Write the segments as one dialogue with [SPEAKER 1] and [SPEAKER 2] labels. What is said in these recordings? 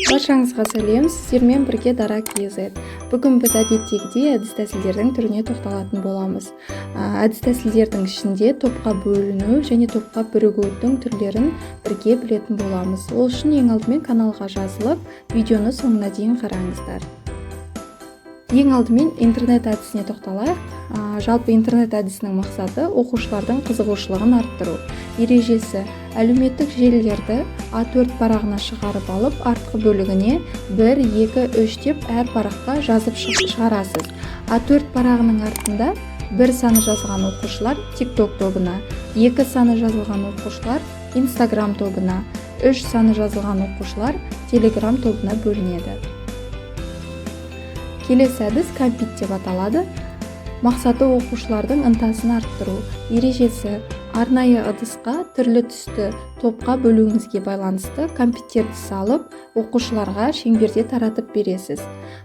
[SPEAKER 1] Баршаңызға сәлем, сіздермен бірге Дара KZ. Бүгін біз әдеттегідей әдіс-тәсілдердің түріне тоқталатын боламыз. Әдіс-тәсілдердің ішінде топқа бөліну және топқа бірігудің түрлерін бірге білетін боламыз. Ол үшін ең алдымен каналға жазылып, видеоны соңына дейін қараңыздар. Ең алдымен интернет әдісіне тоқталайық. Жалпы интернет әдісінің мақсаты оқушылардың қызығушылығын арттыру. Ережесі: әлеуметтік желілерді А4 парағына шығарып алып, артқы бөлігіне 1, 2, 3 деп әр параққа жазып шығарасыз. А4 парағының артында 1 саны жазылған оқушылар TikTok тобына, 2 саны жазылған оқушылар Instagram тобына, 3 саны жазылған оқушылар Telegram тобына бөлінеді. Келесі әдіс компит деп аталады. Мақсаты оқушылардың ынтасын арттыру. Ережесі: арнайы ыдысқа түрлі түсті топқа бөлуіңізге байланысты компиттерді салып, оқушыларға шеңберде таратып бересіз.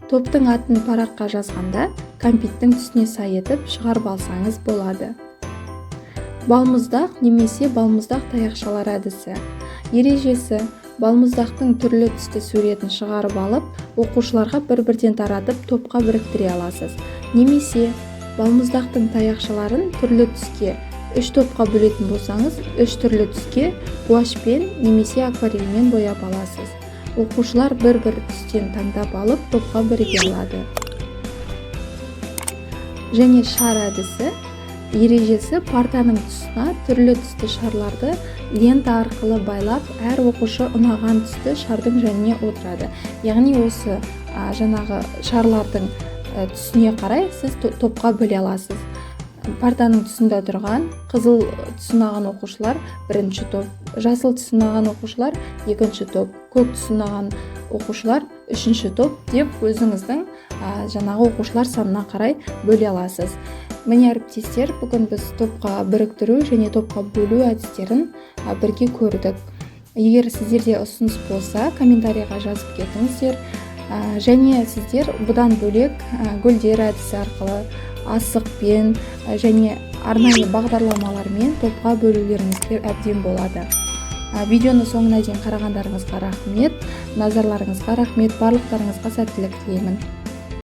[SPEAKER 1] Топтың атын параққа жазғанда компиттің түсіне сай етіп шығарып алсаңыз болады. Балмұздақ немесе балмұздақ таяқшалар әдісі. Ережесі: балмұздақтың түрлі түсті суретін шығарып алып, оқушыларға бір-бірден таратып топқа біріктіре аласыз. Немесе балмұздақтың таяқшаларын түрлі түске 3 топқа бөлетін болсаңыз, 3 түрлі түске гуашьпен немесе акварельмен бояп аласыз. Оқушылар бір-бір түстен таңдап алып, топқа біріге алады. Және шар әдісі. Ережесі: партаның тұсына түрлі түсті шарларды лента арқылы байлап, әр оқушы ұнаған түсті шардың жанына отырады. Яғни осы жаңағы шарлардың түсіне қарай сіз топқа бөле аласыз. Партаның тұсында тұрған қызыл түсінаған оқушылар бірінші топ, жасыл түсінаған оқушылар екінші топ, көк түсінаған оқушылар үшінші топ деп өзіңіздің жаңағы оқушылар санына қарай бөле аласыз. Міне әріптестер, бүгін біз топқа біріктіру және топқа бөлу әдістерін бірге көрдік. Егер сіздерде ұсыныс болса, комментарийға жазып кетіңіздер. Және сіздер бұдан бөлек гүлдер әдісі арқылы, асықпен және арнайы бағдарламалармен топқа бөлулеріңізге әбден болады. Видеоны соңына дейін қарағандарыңызға рахмет, назарларыңызға рахмет, барлықтарыңызға сәттілік тілеймін.